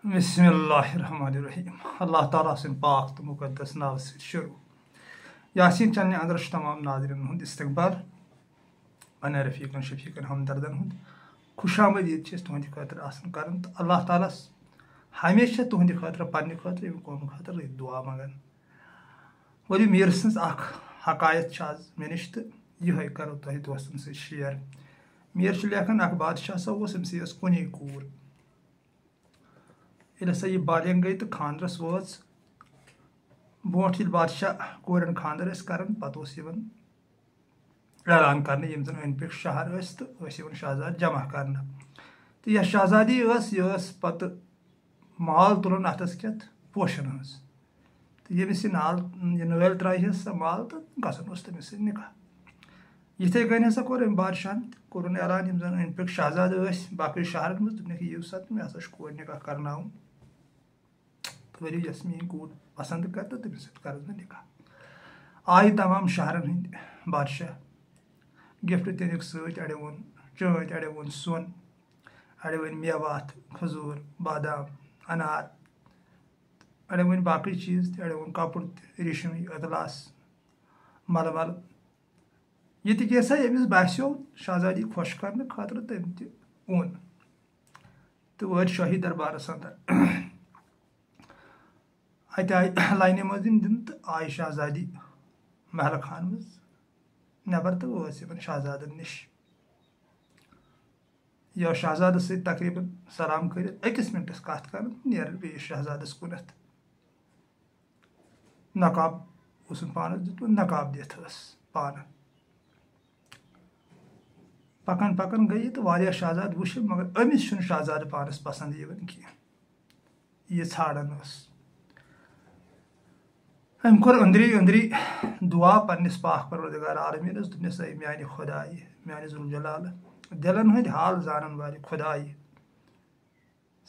بسم اللہ الرحمن الرحیم اللہ تعالیٰ سن پاک تو مقدس ناو سے شروع یاسین چنہ اندر تمام ناظرین ہند استقبال پنہ رفیقن شفیقن ہمدردن ہند خوش آمدید تہند خاطر آسان کران تو اللہ تعالیٰ ہمیشہ تہند خاطر پنہ خاطر ام قوم خاطر دعا منگان ولی میر سن حقائق آز مے نش تو یہ کرو تہ دوستن سی شیئر میر لیکھان اخ بادشاہ سا امسی کنے کور یل ہسا یہ بالینگ گئی تو خاندرس واچ برونٹ یل بادشاہ کورن خاندر کران پتہ اعلان کرنے یم زن أنٛدۍ پٔکۍ شہر تو شہزاد جمع کرنے تو یہ شہزادی یہ پتہ مال تلن اتس کت پوشن ہز تو یمس یہ نٲلۍ ترٛایہِ سا مال تو گژھن تمس سۭتۍ نکاح یتھے کٔنۍ ہسا کوٚر أمۍ بادشاہن کوٚرُن اعلان یم زن أنٛدۍ پٔکۍ شہزاد باقی شہرن منٛز دوٚپنکھ یِیِو سا مےٚ ہسا چھُ کورِ نکاح کرناوُن ؤلِو یۄس میٛٲنۍ کوٗر پسنٛد کر تہٕ تٔمِس سۭتۍ کرس بہٕ نکاح آیہِ تمام شہرن ہٕنٛدۍ بادشاہ گفٹ تنیُک سۭتۍ اڑیو اوٚن چٲنٛدۍ اڑیو اوٚن سۄن اڑیو أنۍ میوات کھجوٗر بادام انار اڑیو أنۍ باقٕے چیٖز تہِ اڑیو اوٚن کپُر تہِ ریشمی اطلاس ململ یہ تہِ کیٛاہ سا ییٚمِس باسیو شہزادی خۄش کرنہٕ خٲطرٕ تٔمۍ تہِ اوٚن تہٕ وٲتۍ شٲہی دربارس اندر اتہِ آیہِ لاینہِ منٛز یِم دِنہٕ تہٕ آیہِ شہزادی محلہٕ خان منٛز نٮ۪بر تہٕ وٲژ یِمن شہزادن نِش یہِ آو شہزادس سۭتۍ تقریٖبن سلام کٔرِتھ أکِس مِنٹس کتھ کران نیران بیٚیِس شہزادس کُنتھ نقاب اوسُن پانس دیُتمُت نقاب دِتھ ٲس پانہٕ پکان پکان گٔیہِ تہٕ واریاہ شہزاد وٕچھِ مگر أمِس چھُنہٕ شہزادٕ پانس پسنٛد یِوان کینٛہہ یہِ ژھانڈان ٲس أمۍ کوٚر أنٛدری أنٛدری دعا پننس پاک پروردگار عالمیٖنس دوٚپنس اے میانہِ خۄدایہِ میانہِ ذوالجلالہٕ دلن ہٕنٛدۍ حال زانن والہِ خۄدایہِ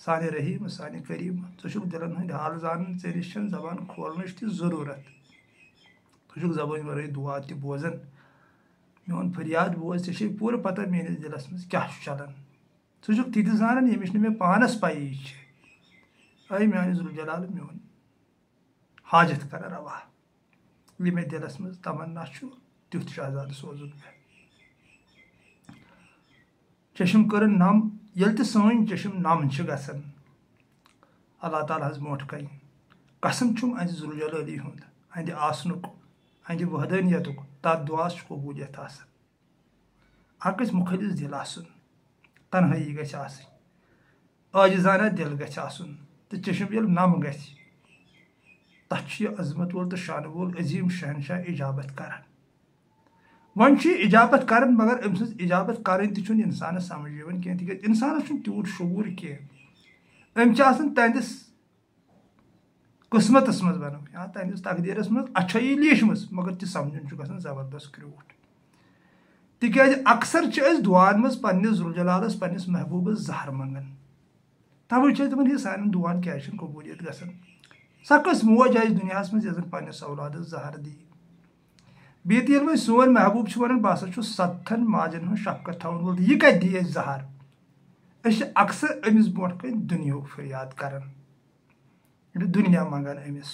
سانہِ رحیٖم سانہِ کریٖم ژٕ چھُکھ دلن ہٕنٛدۍ حال زانان ژےٚ نِش چھنہٕ زبان کھولنٕچ تہِ ضروٗرت ژٕ چھُکھ زبٲنۍ ورٲے دعا تہِ بوزان میون فریاد بوز ژےٚ چھے پوٗرٕ پتہ میٲنِس دلس منٛز کیٛاہ چھُ چلان ژٕ چھُکھ تہِ تہِ زانان ییٚمِچ نہٕ مےٚ پانس پیی چھِ اے میانہِ ذوالجلالہٕ میون حاجت کر روا یہ مےٚ دلس منٛز تمنا چھُ تیُتھ شہزادٕ سوزُن مےٚ چشم کٔرٕن نم ییٚلہِ تہِ سٲنۍ چشم نم چھِ گژھان اللہ تعالیٰ ہس برونٛٹھ کنہِ قسم چھُم اَنہِ ذوالجلٲلی ہُنٛد اَنہِ آسنُک اَنہِ وحدٲنیتُک تتھ دعاس چھُ قبوٗلیت آسان اکھ گژھِ مُخلص دِل آسُن تنہٲیی گژھِ آسٕنۍ عٲجزانہ دِل گژھِ آسُن تہٕ چشم ییٚلہِ نم گژھِ تتھ چھُ یہِ عظمت وول تہٕ شانہٕ وول عظیٖم شہنشاہ اجابت کران وۄنۍ چھُ یہِ اجابت کران مگر أمۍ سٕنٛز اجابت کرٕنۍ تہِ چھُنہٕ انسانس سمجھ یِوان کینٛہہ تِکیٛازِ انسانس چھُنہٕ تیوٗت شعوٗر کینٛہہ أمۍ چھِ آسان تہنٛدِس قٕسمتس منٛز ونو یا تہنٛدِس تقدیٖرس منٛز اچھٲیی لیٖچھمٕژ مگر تہِ سمجھُن چھُ گژھان زبردست کرٛوٗٹھ تِکیٛازِ اکثر چھِ أسۍ دُعاہن منٛز پننِس ذوالجلالس پننِس محبوٗبس زہر منٛگان توے چھِ أسۍ دپان ہے سانٮ۪ن دُعاہن کیٛازِ چھنہٕ قبوٗلیت گژھان سۄ کۄس موج آسہِ دُنیاہس منٛز یۄس زن پننِس اولادس زہر دی بیٚیہِ تہِ ییٚلہِ وۄنۍ سون محبوٗب چھُ ونان بہٕ ہسا چھُس 7 ماجن ہُنٛد شفقت تھاون وول یہِ کتہِ دی اسہِ زہر أسۍ چھِ اکثر أمِس برونٛٹھ کنہِ دُنیہُک فریاد کران دُنیا منٛگان أمِس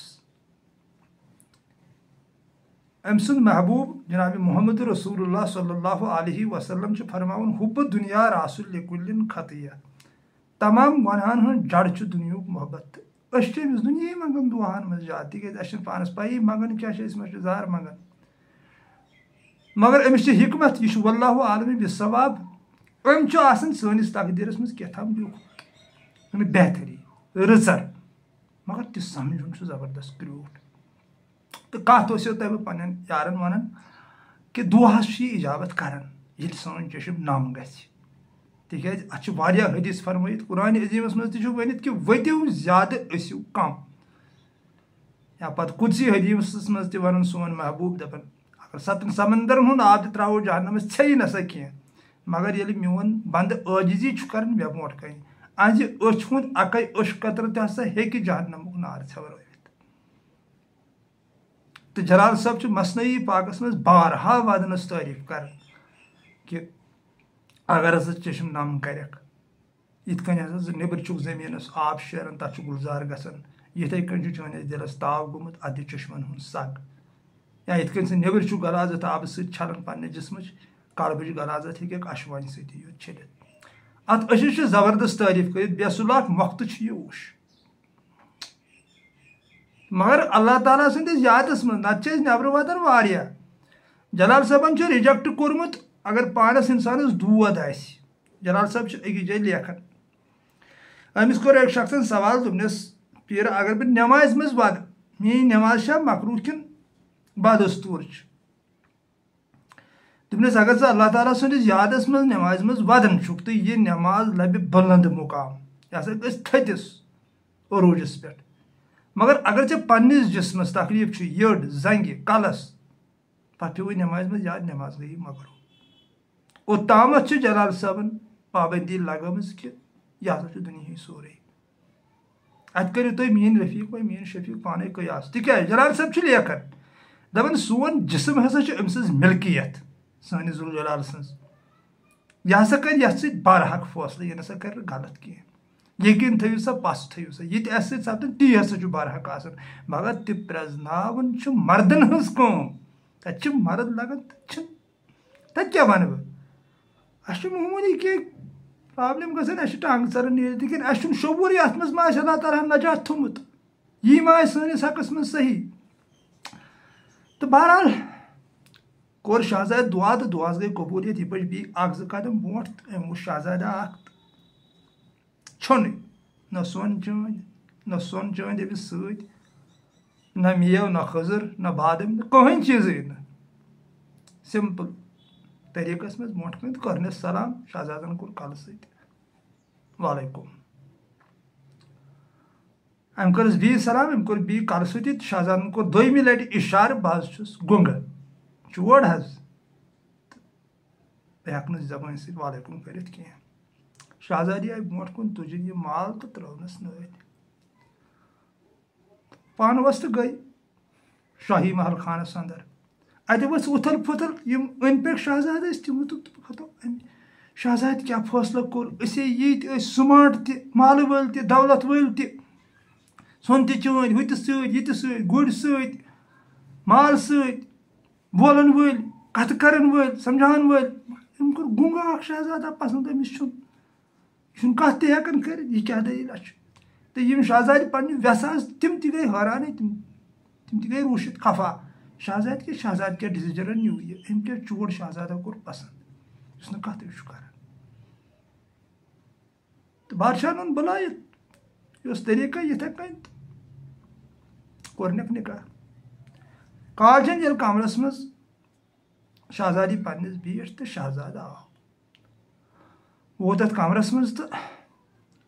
أمۍ سُنٛد محبوٗب جناب محمد رسول اللہ صلی اللہ علیہ وسلم چھُ فرماوان حُبہٕ دُنیا راسُل لِکُلِن خطیہ تمام گۄنہن ہُنٛد جڑ چھُ دُنیہُک محبت تہٕ أسۍ چھِ أمِس دُنیاہٕے منٛگان دُعاہن منٛز زیادٕ تِکیٛازِ اَسہِ چھنہٕ پانس پیی منٛگان کیٛاہ چھِ أسۍ ما چھِ زہر منٛگان مگر أمِس چھِ حکمت یہِ چھُ واللہ عالم بالصواب أمۍ چھُ آسان سٲنِس تقدیٖرس منٛز کیٛاہتام لیوٗکھمُت بہتری رٕژر مگر تہِ سمجھُن چھُ زبردست کرٛوٗٹھ تہٕ کتھ اوسو تۄہہِ بہٕ پننٮ۪ن یارن ونان کہِ دُعاہس چھُ یہِ اجابت کران ییٚلہِ سٲنۍ چشم نم گژھِ تِکیٛازِ اتھ چھِ واریاہ حدیث فرمٲیِتھ قرآنِ عظیٖمس منٛز تہِ چھُ ؤنِتھ کہِ ؤتِو زیادٕ ٲسِو کم یا پتہٕ قُدسی حدیثس منٛز تہِ ونان سون محبوٗب دپان اگر 7 سمندرن ہُنٛد آب تہِ ترٛاوو جہنمس ژھیٚیہِ نسا کینٛہہ مگر ییٚلہِ میون بنٛدٕ عٲجزی چھُ کران مےٚ برونٛٹھ کنہِ اَنزِ أچھ ہُنٛد اکے أچھ قطرٕ تہِ ہسا ہیٚکہِ جہنمُک نار ژھیٚورٲوِتھ تہٕ جلال صٲب چھُ مثنوی پاکس منٛز بارہا ودنس تعریٖف کران کہِ اگر ہسا چشم نم کرکھ یِتھ کٔنۍ ہسا نیٚبرٕ چھُکھ زٔمیٖنَس آب شیران تَتھ چھُ گُلزار گژھان یِتھَے کٔنۍ چھُ چٲنِس دِلَس تاو گوٚمُت اَتھ دِ چشمَن ہُنٛد سگ یا یِتھ کٔنۍ ژٕ نیٚبرٕ چھُکھ غلازت آبہٕ سۭتۍ چھلان پنٛنہِ جسمٕچ قلبٕچ غلازت ہیٚکٮ۪کھ اَشوانہِ سۭتی یوت چھٔلِتھ اَتھ أچھِس چھِ زبردست تعریٖف کٔرِتھ بے سُلاک مۄختہٕ چھُ یہِ وُش مگر اللہ تعالیٰ سٕنٛدِس یادَس منٛز نَتہٕ چھِ أسۍ نیٚبرٕ واتان واریاہ جلال صٲبن چھُ رِجیکٹ کوٚرمُت اگر پانَس اِنسانَس دود آسہِ جلال صٲب چھِ أکِس جایہِ لیکھان أمِس کوٚر أکۍ شخصن سوال دوٚپنَس پیٖرٕ اگر بہٕ نٮ۪مازِ منٛز وَدٕ میٛٲنۍ نٮ۪ماز چھا مکروٗہ کِنہٕ بدستوٗر چھِ دوٚپنَس اگر ژٕ اللہ تعالیٰ سٕنٛدِس یادَس منٛز نٮ۪مازِ منٛز وَدان چھُکھ تہٕ یہِ نٮ۪ماز لَبہِ بُلنٛد مُقام یہِ ہسا گژھِ تھٔدِس عروٗجَس پٮ۪ٹھ مگر اگر ژےٚ پنٛنِس جسمَس تکلیٖف چھُ یٔڈ زنٛگہِ کلس پتہٕ پیوٚوُے نٮ۪مازِ منٛز یاد نٮ۪ماز گٔیی مکروٗہ اوٚتامَتھ چھِ جلال صٲبن پابندی لگٲمٕژ کہِ یہِ ہسا چھُ دُنہِچ سورُے اَتہِ کٔرِو تُہۍ میٛٲنۍ رفیٖق وۄنۍ میٛٲنۍ شفیٖق پانے قیاس تِکیٛازِ جلال صٲب چھِ لیکھان دپان سون جسم ہسا چھُ أمۍ سٕنٛز مِلکِیت سٲنِس ذوالجلال سٕنٛز یہِ ہسا کرِ یتھ سۭتۍ برحق فٲصلہٕ یہِ نسا کرِ غلط کینٛہہ یقیٖن تھٲیِو سا پس تھٲیِو سا یہِ تہِ اَسہِ سۭتۍ سپدان تی ہسا چھُ برحق آسان مگر تہِ پرٛزناوُن چھُ مردن ہٕنٛز کٲم تتہِ چھِ مرد لگان تتہِ چھِنہٕ تتہِ کیٛاہ ونہٕ بہٕ اَسہِ چھُ معموٗلی کینٛہہ پرابلِم گژھان اَسہِ چھِ ٹنٛگ ژران نیٖرِتھ لیکن اَسہِ چھُنہٕ شعوٗرٕے اَتھ منٛز ما آسہِ اللہ تعالیٰ ہن نجات تھوٚمُت یی ما آسہِ سٲنِس حقس منٛز صحیح تہٕ بہرحال کوٚر شہزادِ دُعا تہٕ دُعاہس گٔے قبوٗلیت یہِ پٔچ بیٚیہِ اکھ زٕ قدم برونٛٹھ تہٕ أمۍ وُچھ شہزادہ اکھ چھُنٕے نہ سۄن چٲنٛدۍ نہ سۄن چٲنٛدۍ أمِس سۭتۍ نہ میو نہ خٔزٕر نہ بادام نہٕ کٕہٕنۍ چیٖزٕے نہٕ سمپل طریٖقس منٛز برونٛٹھ کَنہِ تہٕ کٔرنَس سلام شہزادن کوٚر کلہٕ سۭتۍ وعلیکُم أمۍ کٔرٕس بیٚیہِ سلام أمۍ کوٚر بیٚیہِ کلہٕ سۭتی تہٕ شہزادن کوٚر دوٚیمہِ لٹہِ اِشارٕ بہٕ حظ چھُس گُنٛگہٕ چور حظ تہٕ بہٕ ہٮ۪کہٕ نہٕ زبٲنۍ سۭتۍ وعلیکُم کٔرِتھ کینٛہہ شہزادی آیہِ برونٛٹھ کُن تُجِن یہِ مال تہٕ ترٲونَس نٲلۍ پانہٕ ؤژھ تہٕ گٔے شاہی محل خانس انٛدر اَتہِ ؤژھ اُتھل پھُتل یِم أنٛدۍ پٔکۍ شہزاد ٲسۍ تِمو دوٚپ بہٕ کھوٚتو اَمہِ شہزادِ کیٛاہ فٲصلہٕ کوٚر أسے ییٖتۍ ٲسۍ سُماٹ تہِ مالہٕ وٲلۍ تہِ دولت وٲلۍ تہِ سۄن تہِ چٲنۍ ہُہ تہِ سۭتۍ یہِ تہِ سۭتۍ گُرۍ سۭتۍ مال سۭتۍ بولن وٲلۍ کتھٕ کرن وٲلۍ سمجھاون وٲلۍ أمۍ کوٚر گُنٛگہٕ اکھ شہزادہ پسنٛد أمِس چھُنہٕ کتھ تہِ ہٮ۪کان کٔرِتھ یہِ کیٛاہ دٔلیٖلہ چھِ تہٕ یِم شہزادِ پنٕنہِ وٮ۪سہٕ آسہٕ تِم تہِ گٔے حٲرانٕے تِم تہِ گٔے روٗشِتھ خفا شہزادِ کیٛاہ ڈِسِجن نیوٗ یہِ أمۍ کیٛاہ چور شہزادہ کوٚر پسنٛد یُس نہٕ کتھٕے چھُ کران تہٕ بادشاہن اوٚن بُلٲیِتھ یہِ اوس طریٖقے یِتھے کٔنۍ تہٕ کوٚرنکھ نِکاح کالچن ییٚلہِ کمرس منٛز شہزادی پننِس بیٖٹھ تہٕ شہزادٕ آو ووت اتھ کمرس منٛز تہٕ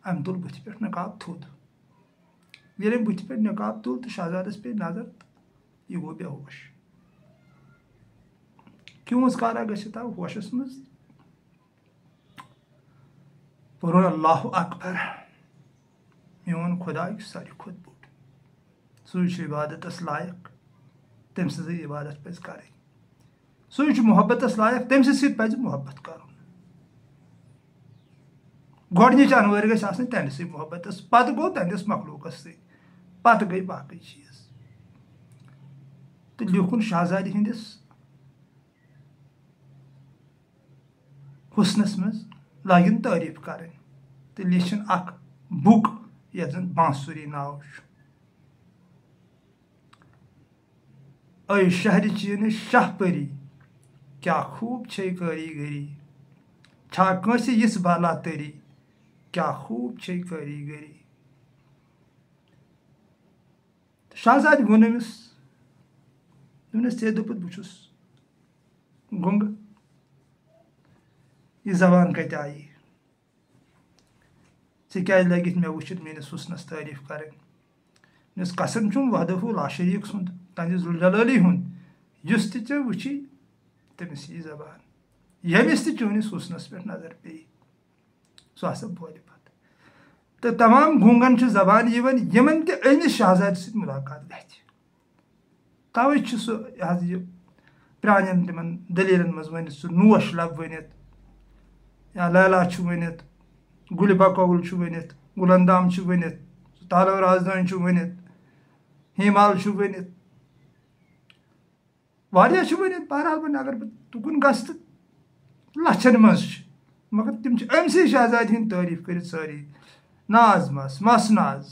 أمۍ تُل بٕتھِ پٮ۪ٹھ نقاب تھوٚد ییٚلہِ أمۍ بٕتھِ پٮ۪ٹھ نقاب تُل تہٕ شہزادس پیٚیہِ نظر تہٕ یہِ گوٚو بے ہوش کیوٗنٛژ کالا گٔژھِتھ آو ہوشس منٛز پوٚرُن اللہ اکبر میون خۄدا چھُ ساروی کھۄتہٕ بوٚڑ سُے چھُ عبادتس لایق تٔمۍ سٕنٛزٕے عبادت پزِ کرٕنۍ سُے چھُ محبتس لایق تٔمۍ سٕنٛدِ سۭتۍ پزِ محبت کرُن گۄڈنِچ انوٲرۍ گژھِ آسٕنۍ تٔمسٕے محبتس پتہٕ گوٚو تٔہنٛدِس مخلوٗقس سۭتۍ پتہٕ گٔے باقٕے چیٖز تہٕ لیوٗکھُن شہزادِ ہٕنٛدِس حُسنس منٛز لٲگِن تعریٖف کرٕنۍ تہٕ لیٖچھِن اکھ بُک یتھ زن بانسُری ناو چھُ اے شہرِ چیٖنہٕ شاہ پٔری کیٛاہ خوٗب چھے کٲری گٔری چھا کٲنٛسہِ یِژھ بالا تٔری کیٛاہ خوٗب چھے کٲری گٔری تہٕ شہزادِ ووٚن أمِس دوٚپنس ژےٚ دوٚپُتھ بہٕ چھُس گُنٛگہٕ یہِ زبان کتہِ آیی ژےٚ کیٛازِ لٲگِتھ مےٚ وٕچھِتھ میٲنِس حُسنس تعریٖف کرٕنۍ میٲنِس قسم چھُم وحدہُ لا شریٖک سُنٛد تُہنٛدِ ذوالجلٲلی ہُنٛد یُس تہِ ژےٚ وٕچھی تٔمِس یی زبان ییٚمِس تہِ چٲنِس حُسنس پٮ۪ٹھ نظر پیٚیہِ سُہ ہسا بولہِ پتہٕ تہٕ تمام گوٗنٛگن چھِ زبان یِوان یِمن تہِ أمِس شہزادِ سۭتۍ مُلاقات گژھِ توے چھُ سُہ یہِ حظ یہِ پرانٮ۪ن تِمن دٔلیٖلن منٛز ؤنِتھ سُہ نوش لب ؤنِتھ یا لیلا چھُ ؤنِتھ گُلہِ بکول چھُ ؤنِتھ گُلندام چھُ ؤنِتھ تالو رازدٲنۍ چھُ ؤنِتھ ہیمال چھُ ؤنِتھ واریاہ چھُ ؤنِتھ بہرحال وۄنۍ اگر بہٕ تُکُن گژھٕ تہٕ لَچھَن منٛز چھِ مگر تِم چھِ أمسٕے شہزادِ ہٕنٛدۍ تعریٖف کٔرِتھ سٲری ناز مس ناز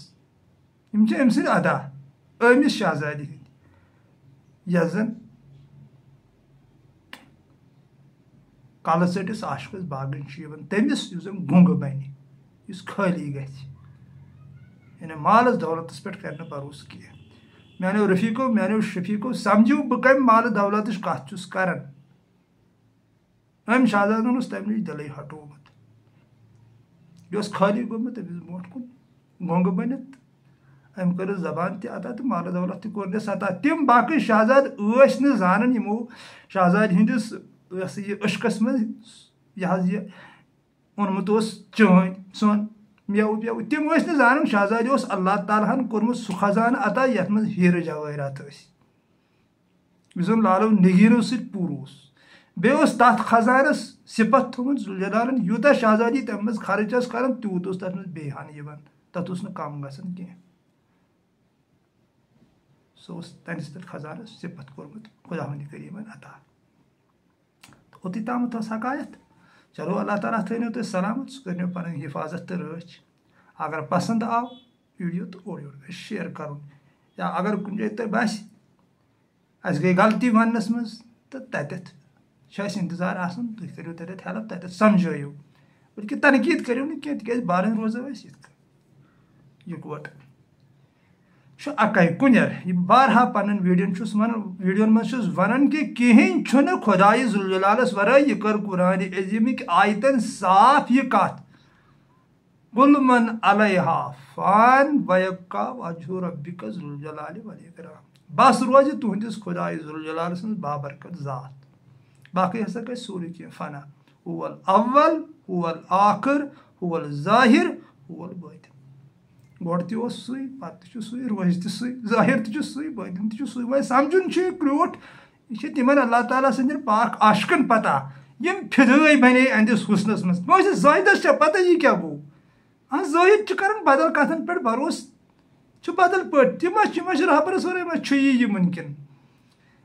یِم چھِ أمۍ سٕنٛدۍ ادا أمِس شہزادِ ہٕنٛدۍ یۄس زن کَلہٕ ژٔٹِس عاشقَس باغن چھُ یِوان تٔمِس یُس زن گُنٛگہٕ بنہِ یُس خٲلی گژھِ یعنی مالس دولتس پٮ۪ٹھ کرِ نہٕ بروسہٕ کینٛہہ میانیو رفیٖقو میانیو شفیٖقو سمجھِو بہٕ کمہِ مالہٕ دولتٕچ کتھ چھُس کران أمۍ شہزادن اوس تمہِ نِش دِلٕے ہٹومُت یہِ اوس خٲلی گوٚمُت أمِس برونٛٹھ کُن گۄنٛگہٕ بٔنِتھ أمۍ کٔرٕس زبان تہِ عطا تہٕ مالہٕ دولت تہِ کوٚرنس عطا تِم باقٕے شہزاد ٲسۍ نہٕ زانان یِمو شہزادِ ہٕنٛدِس یۄس یہِ عشقس منٛز یہِ حظ یہِ اوٚنمُت اوس چٲنۍ سۄن میوٕ ویوٕ تِم ٲسۍ نہٕ زانان شہزادِ اوس اللہ تعالیٰ ہن کوٚرمُت سُہ خزانہٕ عطا یتھ منٛز ہیٖرٕ جوٲہرات ٲسۍ یُس زن لالو نگیٖرو سۭتۍ پوٗرٕ اوس بیٚیہِ اوس تتھ خزانس صِفت تھوٚمُت ذوالجلالن یوٗتاہ شہزادی تمہِ منٛز خرٕچ ٲس کران تیوٗت اوس تتھ منٛز بیٚیہِ ہن یِوان تتھ اوس نہٕ کم گژھان کینٛہہ سُہ اوس تٔمِس پٮ۪ٹھ خزانس صِفت کوٚرمُت خۄداوندِ کریٖمن عطا اوٚتُے تامتھ ٲس حقایت چلو اللہ تعالیٰ تھٲینو تُہۍ سلامت سُہ کٔرنو پنٕنۍ حفاظت تہٕ رٲچھ اگر پسنٛد آو ویٖڈیو تہٕ اورٕ یورٕ گژھِ شیر کرُن یا اگر کُنہِ جایہِ تۄہہِ باسہِ اَسہِ گٔے غلطی وننس منٛز تہٕ تتٮ۪تھ چھُ اَسہِ انتظار آسان تُہۍ کٔرِو تتٮ۪تھ ہیلپ تتٮ۪تھ سمجھٲیِو بلکہِ تنقیٖد کٔرِو نہٕ کینٛہہ تِکیازِ بارٕنۍ روزو أسۍ یِتھ کٔنۍ یِکوٹہٕ چھُ اکے کُنٮ۪ر یہِ بارہا پنٕنٮ۪ن ویٖڈیوَن چھُس ونان ویٖڈیوَن منٛز چھُس ونان کہِ کِہینۍ چھُنہٕ خۄدایہِ ذوالجلالس ورٲے یہِ کٔر قرآنِ عظیٖمٕکۍ آیتن صاف یہِ کتھ قُل من علیہا فان ویبقا وجہ ربک ذوالجلال والاکرام بس روزِ تُہنٛدِس خۄدایہِ ذوالجلال سٕنٛز بابرکت ذات باقٕے ہسا گژھِ سورُے کینٛہہ فنا هو الاول هو الآخر هو الظاہر هو الباطن گۄڈٕ تہِ اوس سُے پتہٕ تہِ چھُ سُے روزِ تہِ سُے ظٲہر تہِ چھُ سُے بٲطن تہِ چھُ سُے وۄنۍ سمجھُن چھُ یہِ کرٛوٗٹھ یہِ چھِ تِمن اللہ تعالیٰ سٕنٛدٮ۪ن پاک عاشقن پتہ یِم فِدٲے بنے أہنٛدِس حُسنس منٛز کٲنٛسہِ زٲہدس چھا پتہ یہِ کیاہ گوٚو زٲہد چھِ کران بدل کتھن پٮ۪ٹھ بروسہٕ چھُ بدل پٲٹھۍ تِم ما چھِ رہبرس ورٲے ما چھُ یہِ مُمکِن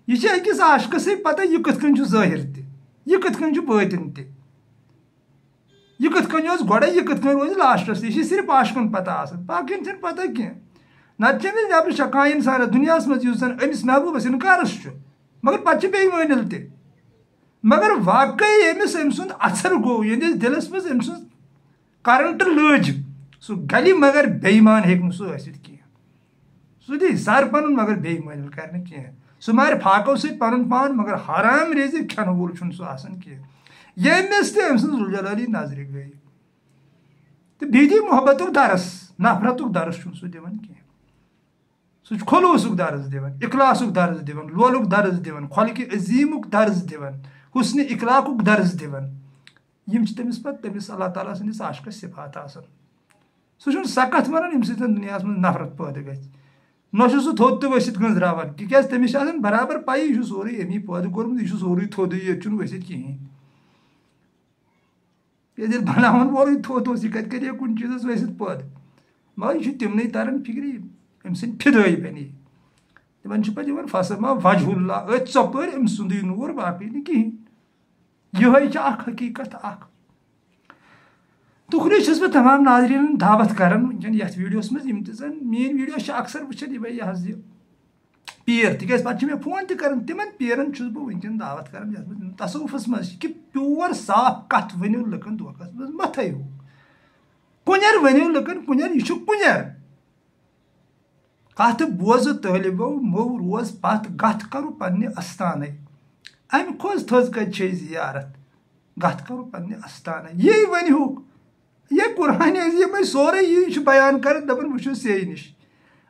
یہِ چھِ أکِس عاشقسٕے پتہ یہِ کِتھ کٔنۍ چھُ ظٲہر تہِ یہِ کِتھ کٔنۍ چھُ بٲطن تہِ یہِ کِتھ کٔنۍ اوس گۄڈے یہِ کِتھ کٔنۍ روزِ لاسٹس یہِ چھِ صرف عاشقن پتہ آسان باقین چھنہٕ پتہ کینٛہہ نتہٕ چھنہٕ نٮ۪برٕ شکان انسانس دُنیاہس منٛز یُس زن أمِس محبوٗبس انکارس چھُ مگر پتہٕ چھِ بیٚیہِ مٲنِل تہِ مگر واقعی ییٚمِس أمۍ سُنٛد اثر گوٚو یِہنٛدِس دِلس منٛز أمۍ سٕنٛز کرنٹ لٔج سُہ گلہِ مگر بے ایمان ہیٚکہِ نہٕ سُہ ٲسِتھ کینٛہہ سُہ دی سر پنُن مگر بیٚیہِ مٲنِل کرِ نہٕ کینٛہہ سُہ مارِ فاقو سۭتۍ پنُن پان مگر حرام ریزِ کھٮ۪نہٕ وول چھُنہٕ سُہ آسان کینٛہہ ییٚمِس تہِ أمۍ سٕنٛز ذوالجلالی نظرِ گٔے تہٕ بیٚیہِ دی محبتُک درس نفرتُک درس چھُنہٕ سُہ دِوان کینٛہہ سُہ چھُ خلوٗصُک درس دِوان اخلاصُک درس دِوان لولُک درس دِوان خۄلقہِ عظیٖمُک درس دِوان حُسنہِ اخلاقُک درس دِوان یِم چھِ تٔمِس پتہٕ تٔمِس اللہ تعالیٰ سٕنٛدِس عاشقس صفات آسان سُہ چھُنہٕ سۄ کتھ ونان ییٚمہِ سۭتۍ دُنیاہس منٛز نفرت پٲدٕ گژھِ نہ چھُ سُہ تھوٚد تہٕ ؤسِتھ گٔنٛزراوان تِکیازِ تٔمِس چھِ آسان برابر پایی یہِ چھُ سورُے امی پٲدٕ کوٚرمُت یہِ چھُ سورُے تھوٚدٕے ییٚتہِ چھُنہٕ ؤسِتھ کِہینۍ ییٚلہِ بناوان وولٕے تھوٚد اوس یہِ کتہِ کرِ ہا کُنہِ چیٖزس ؤسِتھ پٲدٕ مگر یہِ چھُ تِمنٕے تران فِکرِ أمۍ سٕنٛدۍ فِدٲے بنے تِمن چھِ پتہٕ یِوان فسما وجہ اللہ أتھۍ ژۄپٲرۍ أمۍ سُنٛدٕے نوٗر باقٕے نہٕ کِہینۍ یِہوے چھِ اکھ حقیٖقت اکھ تُکنُے چھُس بہٕ تمام ناظریٖنن دعوت کران وٕنکیٚن یتھ ویٖڈیوس منٛز یِم تہِ زن میٲنۍ ویٖڈیو چھِ اکثر وٕچھان یِمے یہِ حظ یہِ پیٖر تِکیازِ پتہٕ چھِ مےٚ فون تہِ کران تِمن پیٖرن چھُس بہٕ وٕنکیٚن دعوت کران یتھ منٛز تصوُفس منٛز چھِ کہِ پیور صاف کتھ ؤنِو لُکن دۄکھس منٛز مہ تھٲیِو کُنٮ۪ر ؤنِو لُکن کُنٮ۪ر یہِ چھُ کُنٮ۪ر کتھ بوزٕ طٲلبو مو روز پتھ گتھ کرو پننہِ استانے امہِ کھۄژ تھٔز کتہِ چھے زِیارت گتھ کرو پننہِ استانے یی ؤنۍہُکھ یہِ قرآنِ عظیٖمٕے سورُے یی چھُ بیان کران دپان وٕچھِو ژے نِش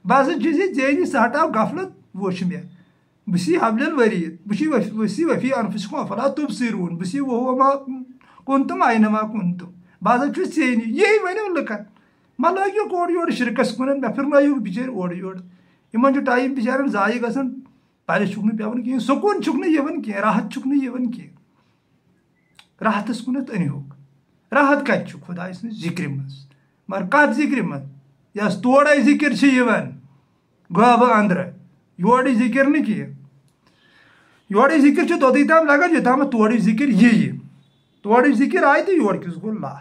بہٕ ہسا چھُس یہِ ژے نِش ژٕ ہٹاو غفلت وٕچھ مےٚ بہٕ چھُسی حبلِ الورید بہٕ چھُسی وفی انفسکم افلا تبصرون بہٕ چھُسی وہو ما کُنتُم اینما کُنتُم بہٕ ہسا چھُس ژے نِش یی ؤنِو لُکن مہ لٲگِو اورٕ یورٕ شرکس کُن مےٚ پھِرنٲیِو بِچٲرۍ اورٕ یورٕ یِمن چھُ ٹایم بِچارٮ۪ن ضایہِ گژھان پرِ چھُکھ نہٕ پیٚوان کِہینۍ سکوٗن چھُکھ نہٕ یِوان کینٛہہ راحت چھُکھ نہٕ یِوان کینٛہہ راحتس کُنتھ أنۍہُکھ راحت کت خدا سن ذکر مز مگر کت ذکر مز یس تورے ذکر غٲبہٕ اندرٕ یورٕ ذکر نہٕ کینٛہہ یورٕ ذکر چھُ توٚتٕے تام لگان یوٚتام تورٕچ ذکر یی تورٕچ ذکر آیہِ تہٕ یورٕکِس گوٚو لا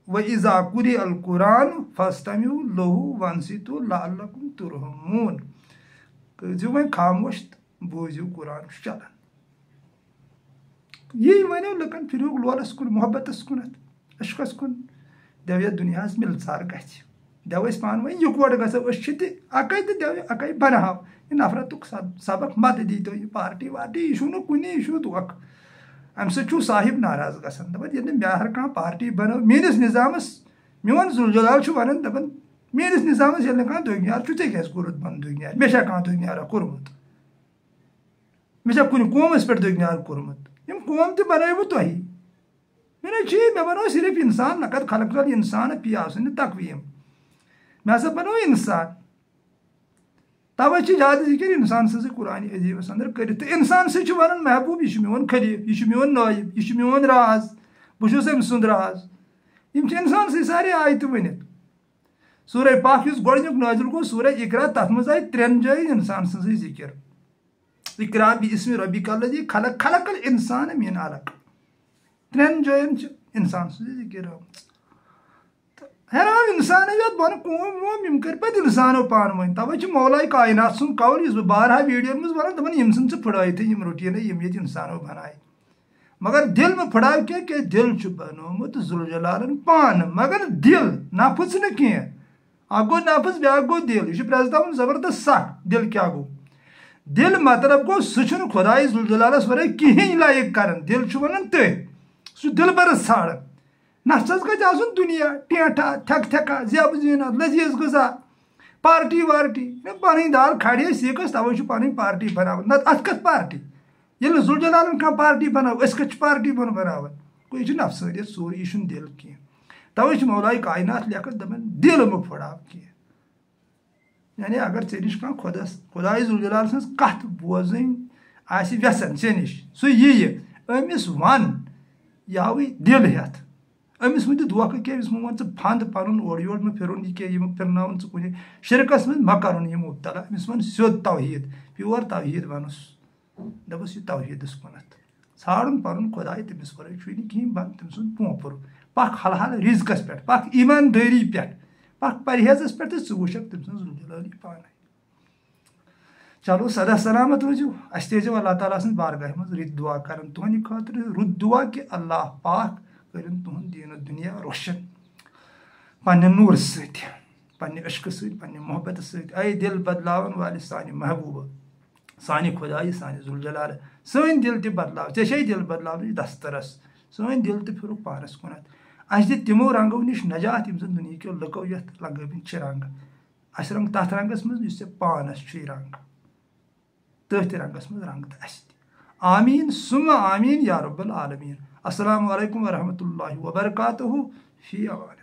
وَإِذَا قُرِئَ الْقُرْآنُ فَاسْتَمِعُوا لَهُ وَأَنصِتُوا لَعَلَّكُمْ تُرْحَمُونَ کٔرۍزیو وۄنۍ خاموش تہٕ بوٗزِو قرآن چھُ چلان یی ؤنِو لُکن پھِرِوُکھ لولس کُن محبتس کُنتھ عشقس کُن دَپہِ یتھ دُنیاہس مِلژار گژھِ دَپو أسۍ پانہٕ ؤنۍ یِکوٹہٕ گژھو أسۍ چھِ تہِ اَکٕے تہٕ دَپہِ اَکٕے بناو یہِ نفرتُک سبق متہٕ دیٖتو یہِ پارٹی وارٹی یہِ چھُو نہٕ کُنی یہِ چھُو دھوکہٕ اَمہِ سۭتۍ چھُو صاحب ناراض گژھان دَپان ییٚلہِ نہٕ مےٚ ہر کانٛہہ پارٹی بنٲو میٲنِس نظامس میون ذوالجلال چھُ ونان دَپان میٲنِس نظامس ییٚلہِ نہٕ کانٛہہ دٔگنیار چھُ ژےٚ کیازِ کوٚرُتھ بنٛد دٔگنیار مےٚ چھا کانٛہہ دٔگنیارا کوٚرمُت مےٚ چھا کُنہِ قومس پٮ۪ٹھ دٔگنیار کوٚرمُت یِم قوم تہِ بنٲیوٕ تۄہی مےٚ نہ چھُ مےٚ بنوو صرف انسان لقد خلقنا الانسان فی احسن تقویٖم مےٚ ہسا بنوو انسان توے چھِ زیادٕ ذِکر انسان سٕنٛزٕے قرآنہِ عظیٖمس انٛدر کٔرِتھ تہٕ انسان سۭتۍ چھُ ونان محبوٗب یہِ چھُ میون خلیٖف یہِ چھُ میون نٲیِب یہِ چھُ میون راز بہٕ چھُس أمۍ سُنٛد راز یِم چھِ انسانسٕے سارے آیتہٕ ؤنِتھ سورہ پاک یُس گۄڈٕنیُک نٲزِل گوٚو سورہ اقرا تتھ منٛز آیہِ 3 جایہِ انسان سٕنٛزٕے ذِکر اقرا بِاسمِ ربِکَ الذی خلق خلق الانسان من علق 3 جاین چھِ انسان سٕنٛزٕے ذِکر آمٕژ حیران انسانٕے یوت بۄنہٕ قوم ووم یِم کٔرۍ پتہٕ انسانو پانہٕ ؤنۍ توے چھُ مولایہِ کاینات سُنٛد قول یُس بہٕ بارہا ویٖڈیوَن منٛز ونان دپان یِم ژھٕن ژٕ پھٕڑٲیتھٕے یِم روٹیٖنٕے یِم ییٚتہِ انسانو بنایہِ مگر دِل مہٕ پھٕڑاو کینٛہہ کیازِ دِل چھُ بنومُت ذوالجلالن پانہٕ مگر دِل نفٕژ نہٕ کینٛہہ اکھ گوٚو نفٕژ بیاکھ گوٚو دِل یہِ چھُ پرٛزناوُن زبردست سکھ دِل کیاہ گوٚو دِل مطلب گوٚو سُہ چھُنہٕ خۄداے ذوالجلالس ورٲے کِہینۍ لایق کران دِل چھُ ونان تٔتھۍ سُہ چھُ دِل برس ژھانڈان نفژس گژھِ آسُن دُنیا ٹیٹھا تھٮ۪کہٕ تھٮ۪کا زیبہٕ زیٖنت لذیذ غذا پارٹی وارٹی پنٕنۍ دال کھڑے سیٖکس توے چھُ پنٕنۍ پارٹی بناوان نتہٕ اتھ کتھ پارٹی ییٚلہِ نہٕ ذوالجلالن کانٛہہ پارٹی بنٲو أسۍ کتھ چھِ پارٹی بناوان گوٚو یہِ چھُ نفسٲنِیت سورُے یہِ چھُنہٕ دِل کینٛہہ توے چھُ مولایہِ کاینات لیکھان دپان دِل مہٕ پھٕڑاو کینٛہہ یعنی اگر ژےٚ نِش کانٛہہ خۄداے ذوالجلال سٕنٛز کتھ بوزٕنۍ آسہِ یژھان ژےٚ نِش سُہ یِیہِ أمِس ون یہِ آوٕے دِل ہٮ۪تھ أمِس مہٕ دِ دھوکہٕ کینٛہہ أمِس مہٕ وَن ژٕ پھنٛد پنُن اورٕ یورٕ مہٕ پھِرُن یہِ کینٛہہ یہِ مہٕ پھِرناوُن ژٕ کُنہِ شِرکس منٛز مہ کرُن یہِ مُبتلا أمِس وَن سیوٚد توحیٖد پیور توحیٖد وَنُس دَپُس یہِ توحیٖدس کُنتھ ژھانڈُن پنُن خۄداے تٔمِس ورٲے چھُے نہٕ کِہینۍ بنٛد تٔمۍ سُنٛد پونٛپُر پکھ حلحال رِزقس پٮ۪ٹھ پکھ ایٖماندٲری پٮ۪ٹھ پکھ پرہیزس پٮ۪ٹھ تہٕ ژٕ وٕچھکھ تٔمۍ سٕنٛز ذوالجلالی پانے چلو سدا سلامت روٗزِو اَسہِ تہِ ٲسۍزیو اللہ تعالیٰ سٕنٛز بارگاہہِ منٛز رٕتۍ دُعا کران تُہنٛدِ خٲطرٕ رُت دُعا کہِ اللہ پاک کٔرِن تُہُنٛد دیٖنہٕ دُنیا روشن پننہِ نوٗرٕ سۭتۍ پننہِ عشقہٕ سۭتۍ پننہِ محبتہٕ سۭتۍ اے دِل بدلاون والہِ سانہِ محبوٗبہٕ سانہِ خۄدایہِ سانہِ ذوالجلالہٕ سٲنۍ دِل تہِ بدلاو ژےٚ چھے دِل بدلاونٕچ دسترس سٲنۍ دِل تہِ پھِرُکھ پانس کُنتھ اَسہِ دِ تِمو رنٛگو نِش نجات یِم زن دُنہیٖکیو لُکو یتھ لگٲومٕتۍ چھِ رنٛگ اَسہِ رنٛگ تتھ رنٛگس منٛز یُس ژےٚ پانس چھُے رنٛگ تٔتھۍ رنٛگس منٛز رنٛگ تہٕ اَسہِ تہِ آمیٖن سُمہ آمیٖن یا رب العالمیٖن السلام علیکم ورحمتہ اللہ وبرکاتہ فی امان